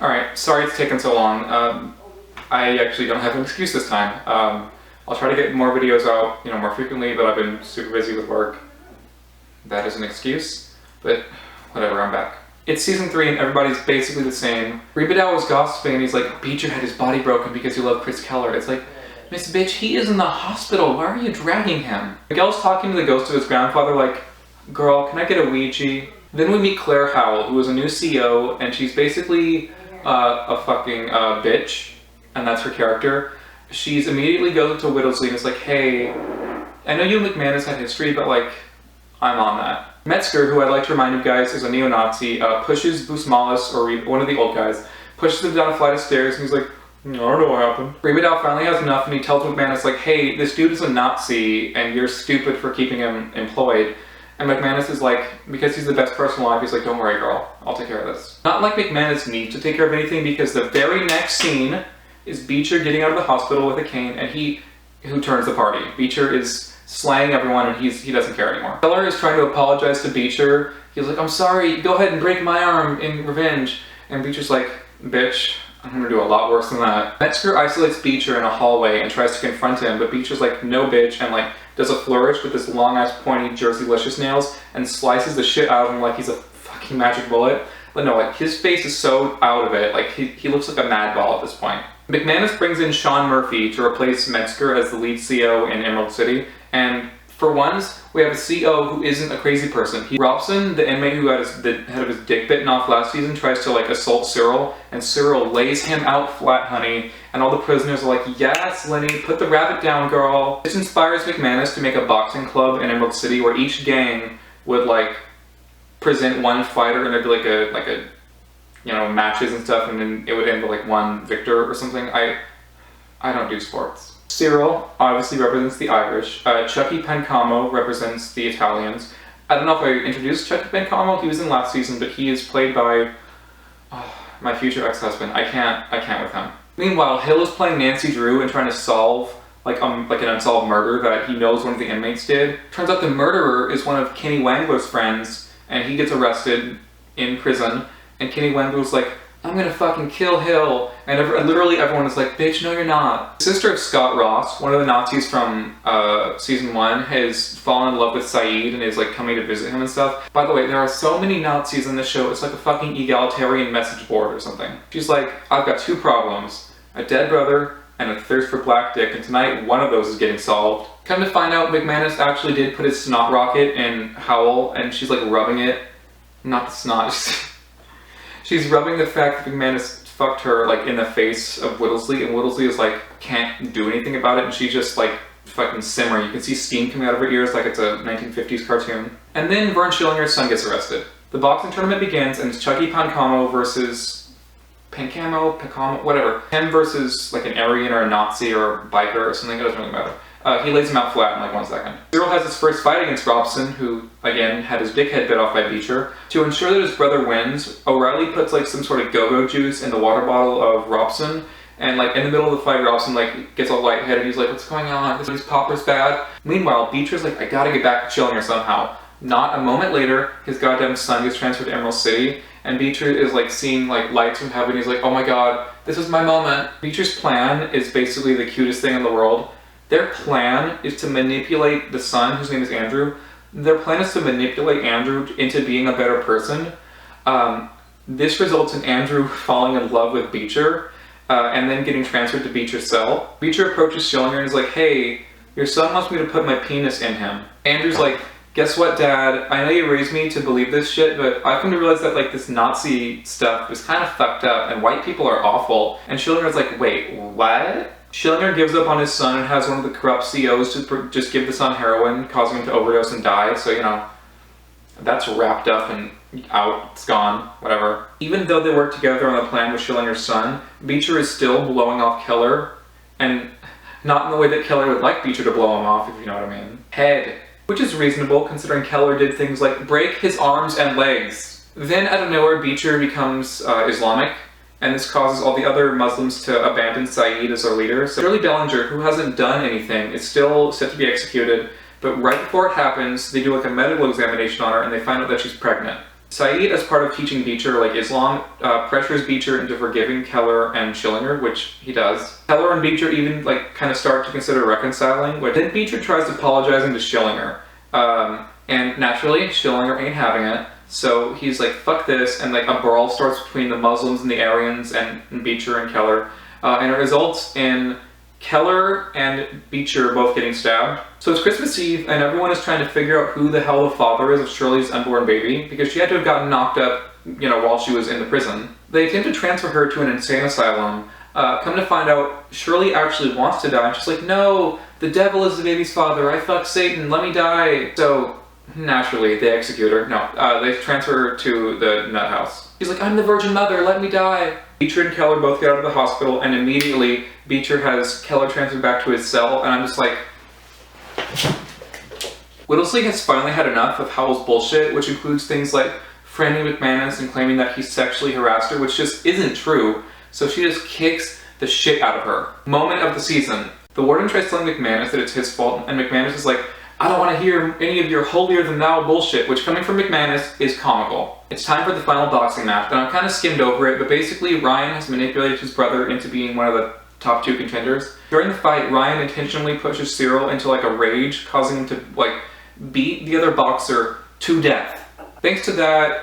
Alright, sorry it's taken so long. I actually don't have an excuse this time. I'll try to get more videos out, more frequently, but I've been super busy with work. That is an excuse, but whatever, I'm back. It's season 3 and everybody's basically the same. Rebadow was gossiping and he's like, Beecher had his body broken because he loved Chris Keller. It's like, Miss Bitch, he is in the hospital. Why are you dragging him? Miguel's talking to the ghost of his grandfather like, girl, can I get a Ouija? Then we meet Claire Howell, who is a new CEO, and she's basically a fucking bitch, and that's her character. She's immediately goes up to Whittlesley and is like, hey, I know you and McManus had history, but like, I'm on that. Metzger, who I'd like to remind you guys is a neo-Nazi, pushes Busmalis, or one of the old guys, pushes him down a flight of stairs, and he's like, I don't know what happened. Rebadow finally has enough, and he tells McManus like, hey, this dude is a Nazi, and you're stupid for keeping him employed. And McManus is like, because he's the best person alive, he's like, don't worry girl, I'll take care of this. Not like McManus needs to take care of anything, because the very next scene is Beecher getting out of the hospital with a cane, and who turns the party? Beecher is slaying everyone, and he doesn't care anymore. Keller is trying to apologize to Beecher. He's like, I'm sorry, go ahead and break my arm in revenge. And Beecher's like, bitch, I'm gonna do a lot worse than that. Metzger isolates Beecher in a hallway and tries to confront him, but Beecher's like, no bitch, and like, does a flourish with his long-ass pointy Jerseylicious nails and slices the shit out of him like he's a fucking magic bullet. But no, like, his face is so out of it, like, he looks like a mad ball at this point. McManus brings in Sean Murphy to replace Metzger as the lead CO in Emerald City, and for once, we have a CO who isn't a crazy person. Robson, the inmate who had the head of his dick bitten off last season, tries to like assault Cyril, and Cyril lays him out flat, honey, and all the prisoners are like, yes, Lenny, put the rabbit down, girl. This inspires McManus to make a boxing club in Emerald City where each gang would like present one fighter, and there'd be like a matches and stuff, and then it would end with like one victor or something. I don't do sports. Cyril obviously represents the Irish. Chucky Pancamo represents the Italians. I don't know if I introduced Chucky Pancamo. He was in last season, but he is played by my future ex-husband. I can't with him. Meanwhile, Hill is playing Nancy Drew and trying to solve like an unsolved murder that he knows one of the inmates did. Turns out the murderer is one of Kenny Wangler's friends, and he gets arrested in prison. And Kenny Wangler's like, I'm gonna fucking kill Hill. And literally everyone is like, bitch, no you're not. The sister of Scott Ross, one of the Nazis from season 1, has fallen in love with Saeed and is like coming to visit him and stuff. By the way, there are so many Nazis in this show, it's like a fucking egalitarian message board or something. She's like, I've got 2 problems. A dead brother and a thirst for black dick, and tonight one of those is getting solved. Come to find out, McManus actually did put his snot rocket in Howell, and she's like rubbing it. Not the snot, she's rubbing the fact that McManus fucked her like in the face of Whittlesley, and Whittlesley is like, can't do anything about it, and she's just like fucking simmering. You can see steam coming out of her ears like it's a 1950s cartoon. And then Vern Schillinger's son gets arrested. The boxing tournament begins, and it's Chucky Pancamo versus Pancamo, whatever. Him versus like an Aryan or a Nazi or a biker or something, it doesn't really matter. He lays him out flat in like 1 second. Cyril has his first fight against Robson, who, again, had his dickhead bit off by Beecher. To ensure that his brother wins, O'Reilly puts like some sort of go-go juice in the water bottle of Robson, and like in the middle of the fight, Robson like gets all lightheaded. He's like, what's going on? This popper's bad. Meanwhile, Beecher's like, I gotta get back to Schillinger somehow. Not a moment later, his goddamn son gets transferred to Emerald City, and Beecher is like seeing like lights from heaven. He's like, oh my god, this is my moment. Beecher's plan is basically the cutest thing in the world. Their plan is to manipulate the son, whose name is Andrew. Their plan is to manipulate Andrew into being a better person. This results in Andrew falling in love with Beecher, and then getting transferred to Beecher's cell. Beecher approaches Schillinger and is like, hey, your son wants me to put my penis in him. Andrew's like, guess what, Dad? I know you raised me to believe this shit, but I've come to realize that like this Nazi stuff is kind of fucked up, and white people are awful. And Schillinger's like, wait, what? Schillinger gives up on his son and has one of the corrupt COs to just give the son heroin, causing him to overdose and die, so that's wrapped up and out, it's gone, whatever. Even though they work together on the plan with Schillinger's son, Beecher is still blowing off Keller, and not in the way that Keller would like Beecher to blow him off, if you know what I mean. Head. Which is reasonable, considering Keller did things like break his arms and legs. Then, out of nowhere, Beecher becomes Islamic, and this causes all the other Muslims to abandon Saeed as their leader. So Shirley Bellinger, who hasn't done anything, is still set to be executed, but right before it happens, they do like a medical examination on her, and they find out that she's pregnant. Saeed, as part of teaching Beecher like Islam, pressures Beecher into forgiving Keller and Schillinger, which he does. Keller and Beecher even like kind of start to consider reconciling, but then Beecher tries apologizing to Schillinger. And naturally, Schillinger ain't having it, so he's like, fuck this, and like a brawl starts between the Muslims and the Aryans and Beecher and Keller, and it results in Keller and Beecher both getting stabbed. So it's Christmas Eve, and everyone is trying to figure out who the hell the father is of Shirley's unborn baby, because she had to have gotten knocked up, you know, while she was in the prison. They attempt to transfer her to an insane asylum. Come to find out, Shirley actually wants to die, and she's like, no, the devil is the baby's father, I fucked Satan, let me die. So, naturally, they execute her. No, they transfer her to the nut house. She's like, I'm the Virgin Mother, let me die. Beecher and Keller both get out of the hospital, and immediately Beecher has Keller transferred back to his cell, and I'm just like... Whittlesey has finally had enough of Howell's bullshit, which includes things like framing McManus and claiming that he sexually harassed her, which just isn't true, so she just kicks the shit out of her. Moment of the season. The warden tries telling McManus that it's his fault, and McManus is like, I don't want to hear any of your holier-than-thou bullshit, which coming from McManus is comical. It's time for the final boxing match, and I've kind of skimmed over it, but basically Ryan has manipulated his brother into being one of the top 2 contenders. During the fight, Ryan intentionally pushes Cyril into like a rage, causing him to like beat the other boxer to death. Thanks to that,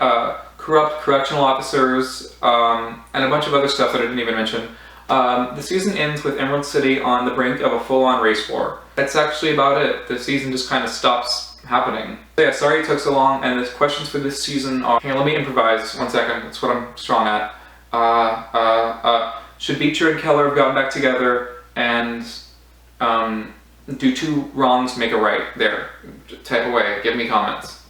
corrupt correctional officers, and a bunch of other stuff that I didn't even mention, the season ends with Emerald City on the brink of a full-on race war. That's actually about it. The season just kind of stops happening. So yeah, sorry it took so long, and the questions for this season are... Hang on, let me improvise. 1 second. That's what I'm strong at. Should Beecher and Keller have gotten back together, and do 2 wrongs make a right? There. Type away. Give me comments.